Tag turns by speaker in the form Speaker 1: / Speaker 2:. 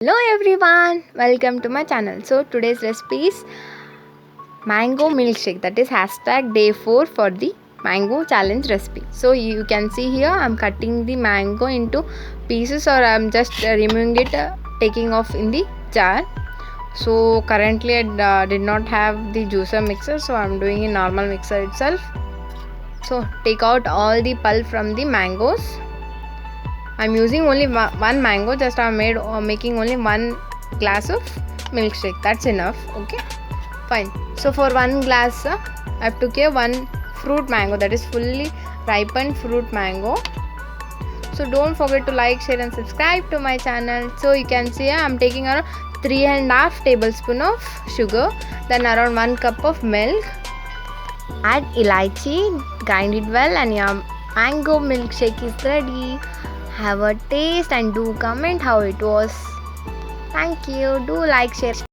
Speaker 1: Hello everyone, welcome to my channel. So today's recipe is mango milkshake, that is hashtag day 4 for the mango challenge recipe. So you can see here I'm cutting the mango into pieces, or I'm just removing it, taking off in the jar. So currently I did not have the juicer mixer, so I'm doing in normal mixer itself. So take out all the pulp from the mangoes. I'm using only one mango, just I'm making only one glass of milkshake. That's enough. Okay, fine. So for one glass, I have to give one fruit mango, that is fully ripened fruit mango. So don't forget to like, share and subscribe to my channel. So you can see I'm taking around 3.5 tablespoon of sugar, then around 1 cup of milk. Add elaichi, grind it well, and your mango milkshake is ready. Have a taste and do comment how it was. Thank you. Do like, share.